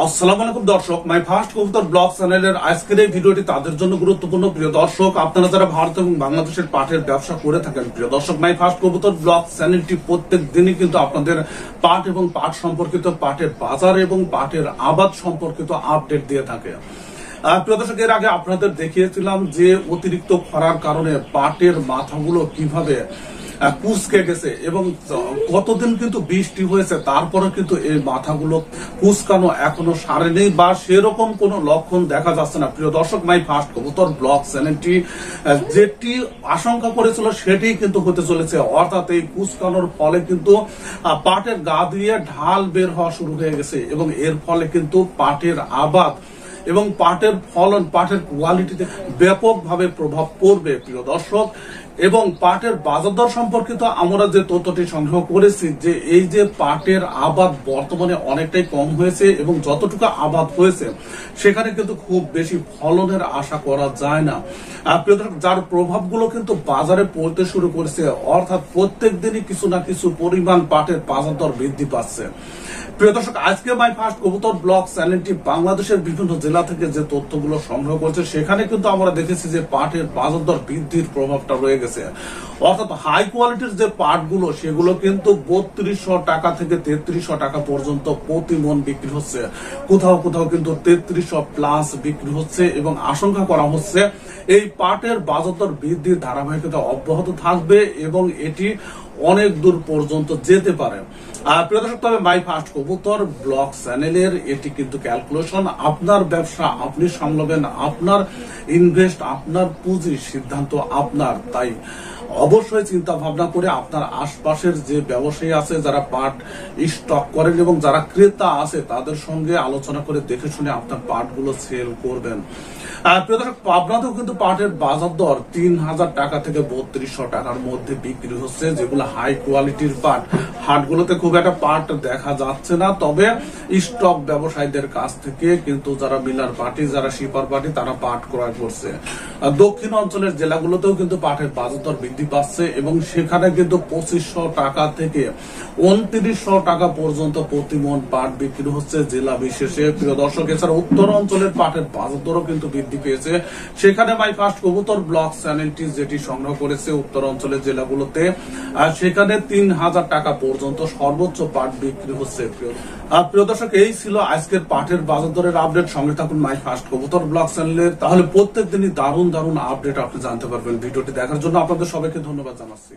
আসসালামু আলাইকুম দর্শক, মাই ফার্স্ট কবুতর ব্লগ চ্যানেলের আজকের এই ভিডিওটি তাদের জন্য গুরুত্বপূর্ণ। প্রিয় দর্শক, আপনারা যারা ভারত এবং বাংলাদেশের পাটের ব্যবসা করে থাকেন, প্রিয় দর্শক, মাই ফার্স্ট কবুতর ব্লগ চ্যানেলটি প্রত্যেক দিনই কিন্তু আপনাদের পাট এবং পাট সম্পর্কিত, পাটের বাজার এবং পাটের আবাদ সম্পর্কিত আপডেট দিয়ে থাকে। প্রিয় দর্শক, এর আগে আপনাদের দেখিয়েছিলাম যে অতিরিক্ত খরার কারণে পাটের মাথাগুলো কিভাবে কুচকে গেছে এবং কতদিন কিন্তু বৃষ্টি হয়েছে, তারপরে কিন্তু এই মাথাগুলো কুচকানো এখনো সারেনি বা সেরকম কোনো লক্ষণ দেখা যাচ্ছে না। প্রিয় দর্শক, মাই ফার্স্ট কবুতর ব্লগ চ্যানেলটি যেটি আশঙ্কা করেছিল সেটি কিন্তু হতে চলেছে, অর্থাৎ এই কুচকানোর ফলে কিন্তু পাটের গা দিয়ে ঢাল বের হওয়া শুরু হয়ে গেছে এবং এর ফলে কিন্তু পাটের আবাদ এবং পাটের ফলন, পাটের কোয়ালিটিতে ব্যাপকভাবে প্রভাব পড়বে। প্রিয় দর্শক, এবং পাটের বাজার দর সম্পর্কিত আমরা যে তথ্যটি সংগ্রহ করেছি যে এই যে পাটের আবাদ বর্তমানে অনেকটাই কম হয়েছে এবং যতটুকু আবাদ হয়েছে সেখানে কিন্তু খুব বেশি ফলনের আশা করা যায় না। প্রিয় দর্শক, যার প্রভাবগুলো কিন্তু বাজারে পড়তে শুরু করেছে, অর্থাৎ প্রত্যেক দিনই কিছু না কিছু পরিমাণ পাটের বাজার দর বৃদ্ধি পাচ্ছে। প্রিয় দর্শক, আজকে মাই ফার্স্ট কবুতর ব্লগ চ্যানেলটি বাংলাদেশের বিভিন্ন জেলা থেকে যে তথ্যগুলো সংগ্রহ করেছে সেখানে কিন্তু আমরা দেখেছি যে পাটের বাজার দর বৃদ্ধির প্রভাবটা রয়ে গেছে। অর্থাৎ হাই কোয়ালিটির যে পাটগুলো সেগুলো কিন্তু 3200 টাকা থেকে 3300 টাকা পর্যন্ত প্রতি মন বিক্রি হচ্ছে, কোথাও কোথাও কিন্তু 3300 প্লাস বিক্রি হচ্ছে এবং আশঙ্কা করা হচ্ছে এই পাটের বাজার দর বৃদ্ধির ধারাবাহিকতা অব্যাহত থাকবে এবং এটি অনেক দূর পর্যন্ত যেতে পারে। প্রিয় দর্শক, তবে মাই ফার্স্ট কবুতর ব্লগ চ্যানেলের এটি কিন্তু ক্যালকুলেশন, আপনার ব্যবসা আপনি সামলাবেন, আপনার ইনভেস্ট, আপনার পুঁজি সিদ্ধান্ত আপনার। তাই অবশ্যই চিন্তা ভাবনা করে আপনার আশপাশের যে ব্যবসায়ী আছে যারা পাট স্টক করেন এবং যারা ক্রেতা আছে তাদের সঙ্গে আলোচনা করে দেখে শুনে আপনার পাটগুলো সেল করবেন। প্রিয় দর্শক, পাবনাতেও কিন্তু পাটের বাজার দর 3000 টাকা থেকে 3200 টাকার মধ্যে বিক্রি হচ্ছে, যেগুলো হাই কোয়ালিটির পাট। হাটগুলোতে খুব একটা পাট দেখা যাচ্ছে না, তবে স্টক ব্যবসায়ীদের কাছ থেকে কিন্তু যারা মিলার পার্টি, যারা শিপার পার্টি, তারা পাট ক্রয় করছে। দক্ষিণ অঞ্চলের জেলাগুলোতেও কিন্তু পাটের বাজার দর বৃদ্ধি পাচ্ছে এবং সেখানে কিন্তু 2500 টাকা থেকে 2900 টাকা পর্যন্ত প্রতি মন পাট বিক্রি হচ্ছে জেলা বিশেষে। প্রিয় দর্শক, এছাড়া উত্তর অঞ্চলের পাটের বাজার দরও কিন্তু বৃদ্ধি পেয়েছে। সেখানে মাই ফার্স্ট কবুতর ব্লগ চ্যানেলটি যেটি সংগ্রহ করেছে উত্তর অঞ্চলের জেলাগুলোতে, সেখানে 3000 টাকা পর্যন্ত সর্বোচ্চ পাট বিক্রি হচ্ছে। প্রিয় দর্শক, এই ছিল আজকের পাটের বাজার দরের আপডেট। সঙ্গে থাকুন মাই ফার্স্ট কবুতর ব্লগ চ্যানেলের, তাহলে প্রত্যেক দিনই দারুণ দারুণ আপডেট আপনি জানতে পারবেন। ভিডিওটি দেখার জন্য আপনাদের সবাইকে ধন্যবাদ জানাচ্ছি।